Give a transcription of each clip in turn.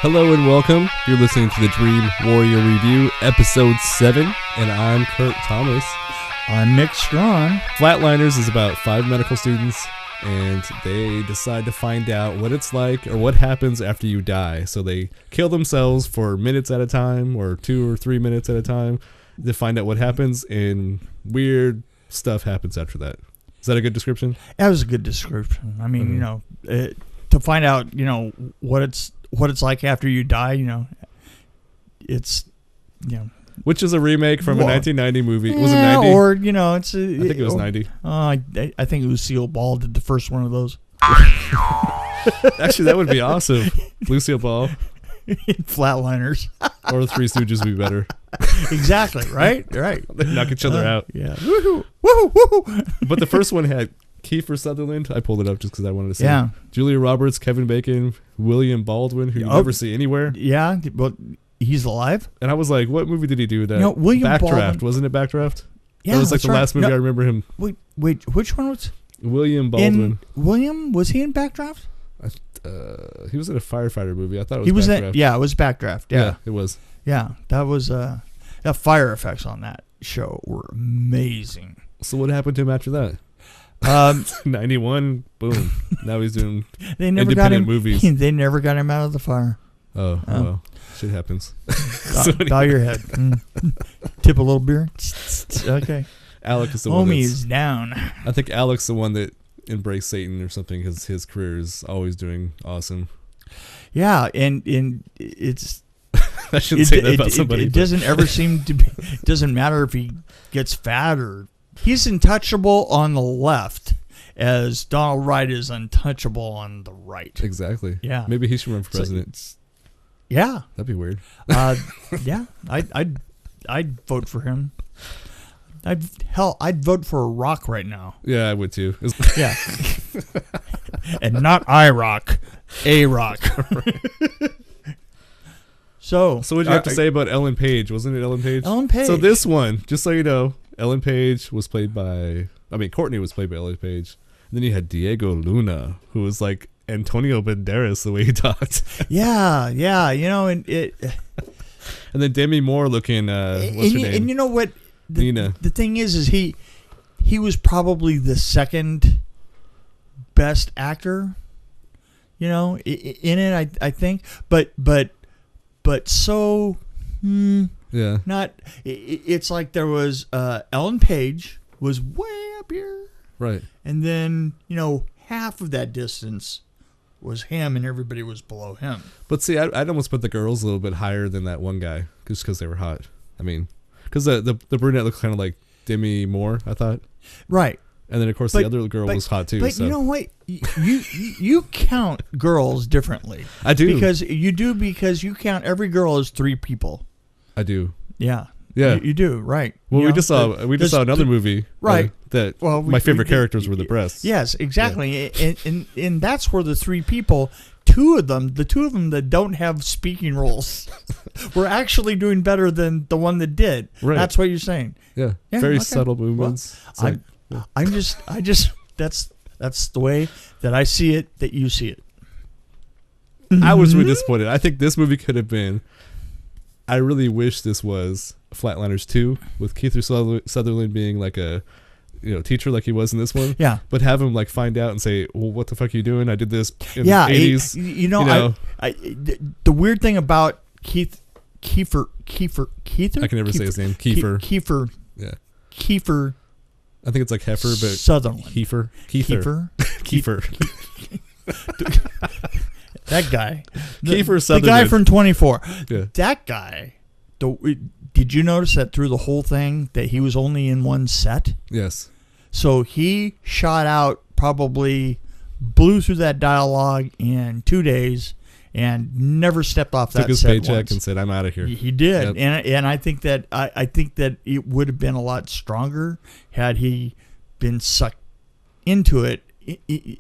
Hello and welcome. You're listening to the Dream Warrior Review, Episode 7, and I'm Kurt Thomas. I'm Miq Strawn. Flatliners is about 5 medical students, and they decide to find out what it's like or what happens after you die. So they kill themselves for minutes at a time, or 2 or 3 minutes at a time, to find out what happens, and weird stuff happens after that. Is that a good description? That was a good description. I mean, to find out, what it's like after you die, it's, Which is a remake from a 1990 movie. Was it 90? Or, I think it was 90. I think Lucille Ball did the first one of those. Actually, that would be awesome. Lucille Ball. Flatliners. Or the Three Stooges would be better. Exactly, right? Right. They knock each other out. Yeah. Woohoo! Woohoo! Woohoo! But the first one had Kiefer Sutherland. I pulled it up just because I wanted to see. Yeah. Julia Roberts, Kevin Bacon, William Baldwin, who you never see anywhere. Yeah, but he's alive. And I was like, what movie did he do that? William Backdraft. Baldwin. Wasn't it Backdraft? Yeah, that was like the last movie I remember him. Wait, which one was? William Baldwin. Was he in Backdraft? He was in a firefighter movie. I thought it was Backdraft. It was Backdraft. Yeah, it was. Yeah, that was the fire effects on that show were amazing. So what happened to him after that? 91, boom. Now he's doing independent movies. They never got him out of the fire. Oh, well, shit happens. Bow your head. Tip a little beer. Okay. Alec is the one. Homie is down. I think Alec's the one that embraced Satan or something because his career is always doing awesome. Yeah, and it's. I shouldn't say that about somebody. It doesn't ever seem to be. It doesn't matter if he gets fat or. He's untouchable on the left, as Donald Wright is untouchable on the right. Exactly. Yeah. Maybe he should run for president. Yeah. That'd be weird. Yeah. I'd vote for him. I'd vote for a rock right now. Yeah, I would too. Yeah. And not I-Rock, A-Rock. So what did you have to say about Ellen Page? Wasn't it Ellen Page? Ellen Page. So this one, just so you know, Ellen Page was played by, Courtney was played by Ellen Page. And then you had Diego Luna, who was like Antonio Banderas the way he talked. Yeah, and it. And then Demi Moore looking, what's her name? And you know what? Nina. The thing is he was probably the second best actor, in it, I think. But so, yeah. Not. It's like there was Ellen Page was way up here, right? And then half of that distance was him, and everybody was below him. But see, I'd almost put the girls a little bit higher than that one guy, just because they were hot. Because the brunette looked kind of like Demi Moore, I thought. Right. And then of course the other girl was hot too. But so. You know what? You count girls differently. I do. Because you count every girl as 3 people. I do. Yeah. Yeah. You do, right. Well, we just saw another movie. Right. My favorite characters were the breasts. Yes, exactly. Yeah. And that's where the 3 people, the two of them that don't have speaking roles were actually doing better than the one that did. Right. That's what you're saying. Yeah. Very subtle movements. Well, I just that's the way that I see it, that you see it. I was really disappointed. I think this movie could have been, I really wish this was Flatliners 2 with Kiefer Sutherland being like a teacher like he was in this one. Yeah. But have him like find out and say, well, what the fuck are you doing? I did this in the 80s. The weird thing about Kiefer. I can never say his name. Kiefer. Yeah. Kiefer. I think it's like Heifer, but Sutherland. Kiefer. That guy. Kiefer Sutherland. The guy from 24. Yeah. That guy. Did you notice that through the whole thing that he was only in one set? Yes. So he shot out, probably blew through that dialogue in 2 days and never stepped off that set. Took his paycheck once. And said, I'm out of here. He did. Yep. And I think that it would have been a lot stronger had he been sucked into it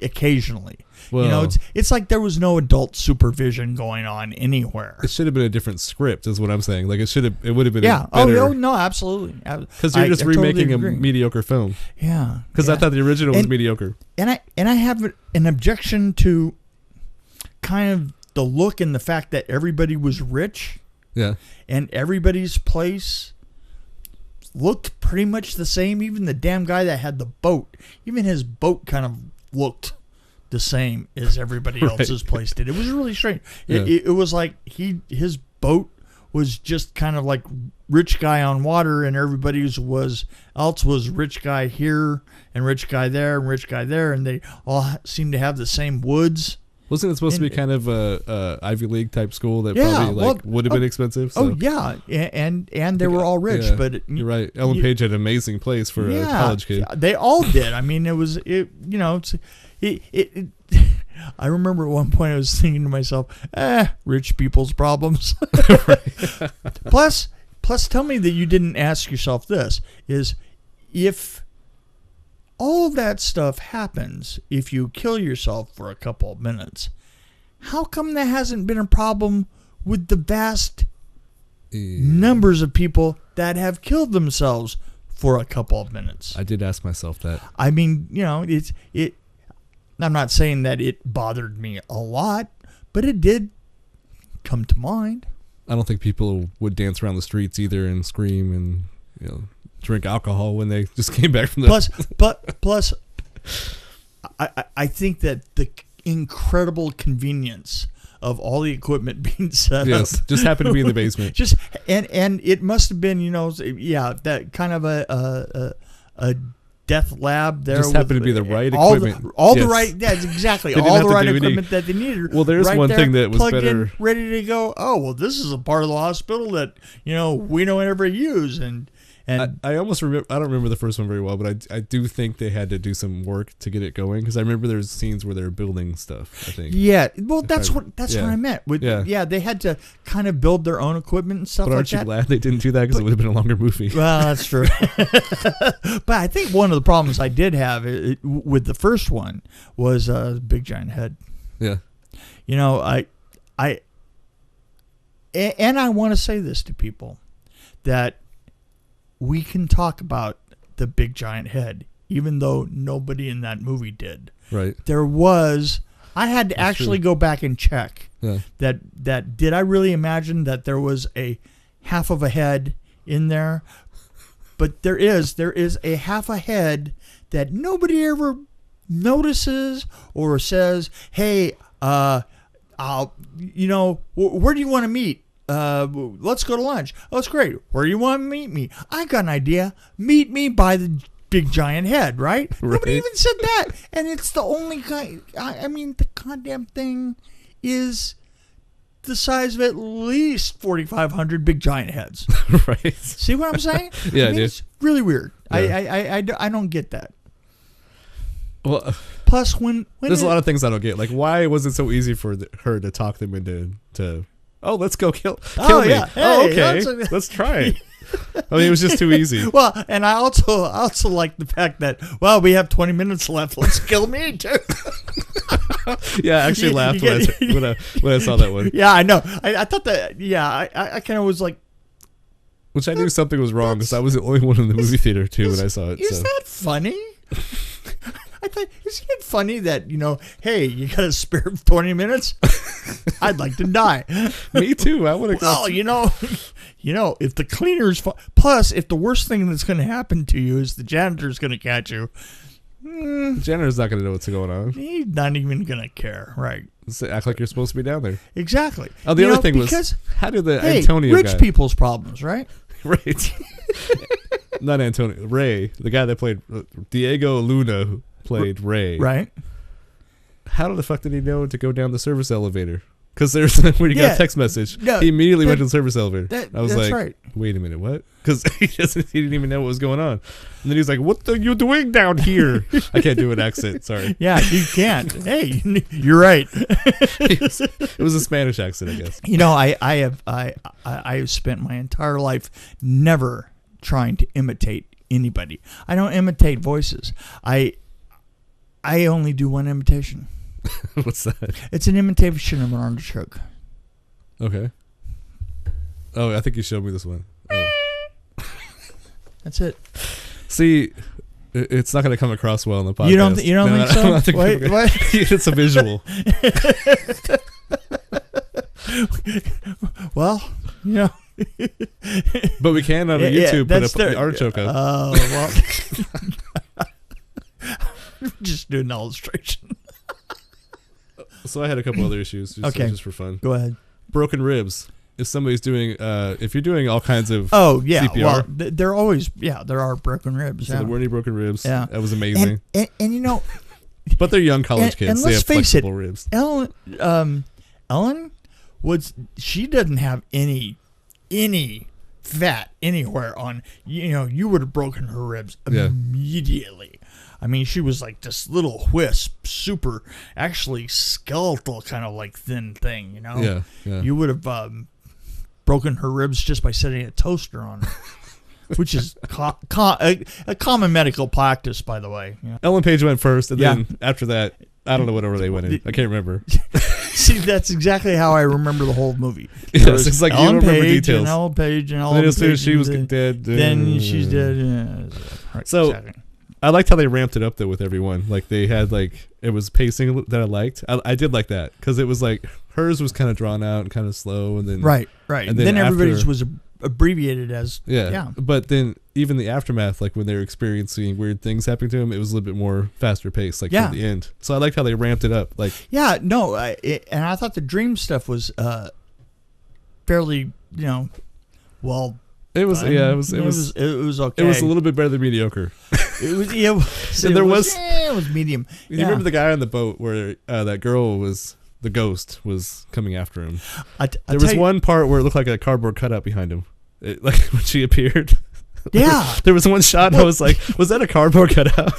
occasionally. Well, it's like there was no adult supervision going on anywhere. It should have been a different script, is what I'm saying. Like it would have been. Yeah. Better, oh no, absolutely. Because you're just remaking totally a mediocre film. Yeah. Because I thought the original was mediocre. And I have an objection to kind of the look and the fact that everybody was rich. Yeah. And everybody's place looked pretty much the same. Even the damn guy that had the boat, even his boat kind of looked the same as everybody else's place did. It was really strange. Yeah. It was like his boat was just kind of like rich guy on water, and everybody's was rich guy here and rich guy there and rich guy there, and they all seemed to have the same woods. Wasn't it supposed to be kind of a Ivy League type school that probably would have been expensive? So. Oh yeah, and they were all rich, but you're right. Ellen Page had an amazing place for a college kid. They all did. I mean, I remember at one point I was thinking to myself, rich people's problems. Plus, tell me that you didn't ask yourself this: is if all of that stuff happens if you kill yourself for a couple of minutes, how come there hasn't been a problem with the vast numbers of people that have killed themselves for a couple of minutes? I did ask myself that. I mean, I'm not saying that it bothered me a lot, but it did come to mind. I don't think people would dance around the streets either and scream and drink alcohol when they just came back from the... Plus, I think that the incredible convenience of all the equipment being set up. Just happened to be in the basement. And it must have been, that kind of a death lab there. Just happened to be the right equipment. The right, exactly. All the right equipment that they needed. Well, there's right one there, thing that was plugged better. In, ready to go. Oh, well, this is a part of the hospital that, we don't ever use. And I almost remember, I don't remember the first one very well, but I do think they had to do some work to get it going, because I remember there was scenes where they were building stuff, I think. Yeah, well, that's what I meant. They had to kind of build their own equipment and stuff like that. But aren't you glad they didn't do that, because it would have been a longer movie? Well, that's true. But I think one of the problems I did have with the first one was big giant head. Yeah. I want to say this to people, that we can talk about the big giant head, even though nobody in that movie did. Right. I had to actually go back and check that did I really imagine that there was a half of a head in there? But there is a half a head that nobody ever notices or says, hey, where do you want to meet? Let's go to lunch. Oh, it's great. Where do you want to meet me? I got an idea. Meet me by the big giant head, right? Nobody even said that. And it's the only guy. I mean, the goddamn thing is the size of at least 4,500 big giant heads. Right. See what I'm saying? Yeah, it's really weird. Yeah. I don't get that. Well, plus when there's a lot of things I don't get. Like, why was it so easy for her to talk them into oh, let's go kill me. Yeah. Hey, okay. Let's try it. I mean, it was just too easy. Well, and I also like the fact that, well, we have 20 minutes left. Let's kill me too. Yeah, I actually laughed when I saw that one. Yeah, I know. I thought that. Yeah, I kind of was like, which I knew something was wrong, because I was the only one in the movie theater too when I saw it. Is that funny? I thought, isn't it funny that, hey, you got a spare 20 minutes? I'd like to die. Me too. I would have. Well, if the cleaners, plus if the worst thing that's going to happen to you is the janitor's going to catch you, the janitor's not going to know what's going on. He's not even going to care, right? Act like you're supposed to be down there. Exactly. Oh, the other thing was, how did the Antonio rich guy, people's problems, right? Right. Not Antonio. Ray, the guy that played Diego Luna, who played Ray. Right. How the fuck did he know to go down the service elevator? Because there's when he got a text message, he immediately went to the service elevator. I was like, right. Wait a minute, what? Because he didn't even know what was going on. And then he was like, what are you doing down here? I can't do an accent, sorry. Yeah, you can't. Hey, you're right. It was a Spanish accent, I guess. I have spent my entire life never trying to imitate anybody. I don't imitate voices. I only do one imitation. What's that? It's an imitation of an artichoke. Okay. Oh, I think you showed me this one. Oh. That's it. See, it's not going to come across well in the podcast. You don't think so? Wait, what? It's a visual. Well, you know. But we can on YouTube put the artichoke up. Oh, well. Just do an illustration. So I had a couple other issues just for fun. Go ahead. Broken ribs. If somebody's doing, if you're doing all kinds of CPR. Well, there always, there are broken ribs. So there weren't any broken ribs. Yeah. That was amazing. And you know. But they're young college kids. And they let's have face flexible it, ribs. Ellen she doesn't have any fat anywhere on, you would have broken her ribs immediately. I mean, she was like this little wisp, super, actually skeletal kind of like thin thing, Yeah. You would have broken her ribs just by setting a toaster on her. Which is a common medical practice, by the way. Yeah. Ellen Page went first, and then after that, I don't know what order they went in. I can't remember. See, that's exactly how I remember the whole movie. Yes, it's like Ellen you don't remember details. And Ellen Page and Ellen Page. As soon as she was dead, then she's dead. Yeah. Right, so exactly. I liked how they ramped it up though with everyone. Like they had it was pacing that I liked. I did like that because it was like hers was kind of drawn out and kind of slow, and then right, and then everybody's was abbreviated as But then even the aftermath, like when they were experiencing weird things happening to them, it was a little bit more faster paced, like at the end. So I liked how they ramped it up. Like and I thought the dream stuff was fairly well. It was okay. It was a little bit better than mediocre. It was it was medium. You remember the guy on the boat where that girl was. The ghost was coming after him. There was one part where it looked like a cardboard cutout behind him, like when she appeared. Yeah, there was one shot. And I was like, "Was that a cardboard cutout?"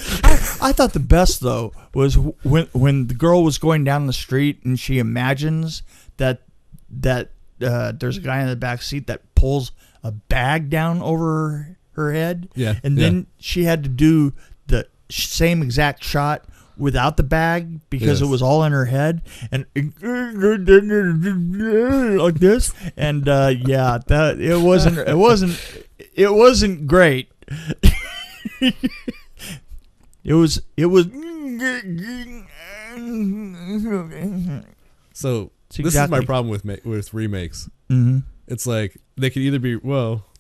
I thought the best though was when the girl was going down the street and she imagines that there's a guy in the back seat that pulls a bag down over her head. Yeah, and then she had to do the same exact shot without the bag because it was all in her head and like this, and that it wasn't great. it was so this is my problem with remakes. Mm-hmm. It's like they could either be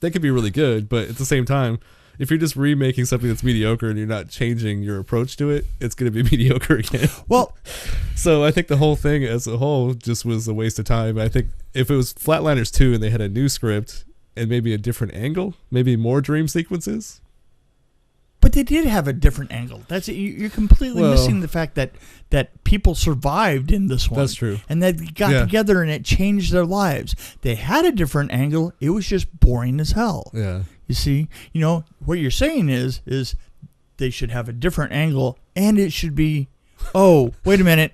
they could be really good, but at the same time, if you're just remaking something that's mediocre and you're not changing your approach to it, it's going to be mediocre again. Well, so I think the whole thing as a whole just was a waste of time. I think if it was Flatliners 2 and they had a new script and maybe a different angle, maybe more dream sequences. But they did have a different angle. That's you're completely missing the fact that people survived in this one. That's true. And they got together and it changed their lives. They had a different angle. It was just boring as hell. Yeah. You see, what you're saying is they should have a different angle, and it should be, oh, wait a minute.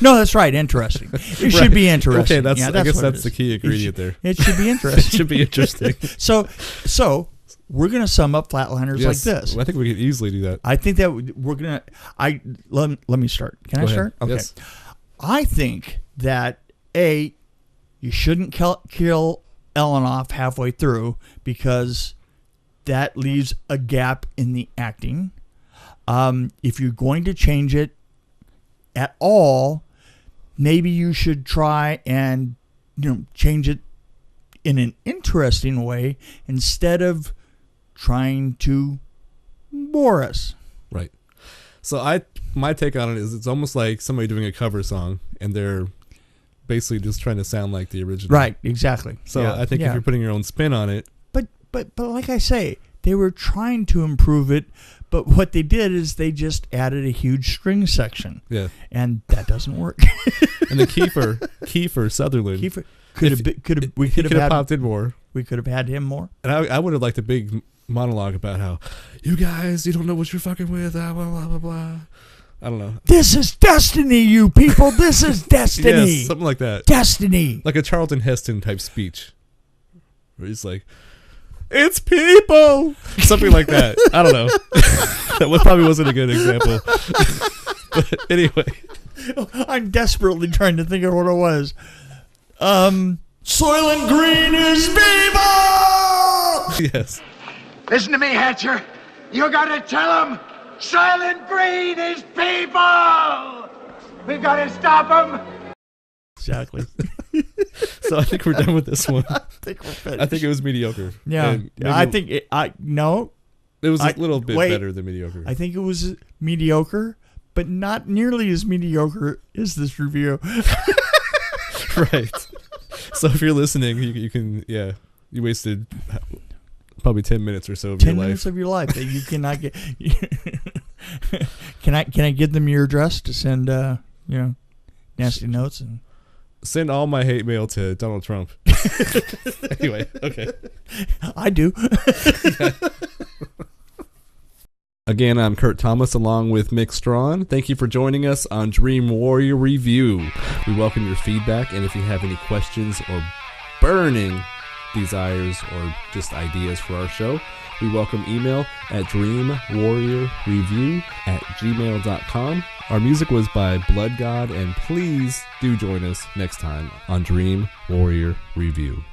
No, that's right. Interesting. It should be interesting. Okay, I guess that's the key ingredient there. It should be interesting. It should be interesting. So we're going to sum up Flatliners like this. I think we could easily do that. I think that we're going to, let me start. Can I start? Okay. Yes. I think that, you shouldn't kill Ellen off halfway through because that leaves a gap in the acting. If you're going to change it at all, maybe you should try and change it in an interesting way instead of trying to bore us. Right. So my take on it is it's almost like somebody doing a cover song and they're basically just trying to sound like the original. Right, exactly. So I think if you're putting your own spin on it. But like I say, they were trying to improve it, but what they did is they just added a huge string section. Yeah. And that doesn't work. And the Kiefer Sutherland. We could have popped in more. We could have had him more. And I would have liked a big monologue about how you guys, you don't know what you're fucking with, blah, blah, blah, blah. I don't know. This is destiny, you people. This is destiny. Yes, something like that. Destiny. Like a Charlton Heston type speech. Where he's like, it's people. Something like that. I don't know. That probably wasn't a good example. But anyway. I'm desperately trying to think of what it was. Soylent Green is people! Yes. Listen to me, Hatcher. You gotta tell them Soylent Green is people! We've gotta stop them! Exactly. So I think we're done with this one. I think we're finished. I think it was mediocre. Yeah, And maybe I think no. it was a little bit better than mediocre. I think it was mediocre, but not nearly as mediocre as this review. Right. So if you're listening, you can, you wasted probably 10 minutes or so of 10 your life. minutes of your life that you cannot get. Can I give them your address to send nasty notes and send all my hate mail to Donald Trump. Anyway, okay. I do. Again, I'm Kurt Thomas along with Miq Strawn. Thank you for joining us on Dream Warrior Review. We welcome your feedback, and if you have any questions or burning desires or just ideas for our show, we welcome email at dreamwarriorreview@gmail.com. Our music was by Bloodgod, and please do join us next time on Dream Warrior Review.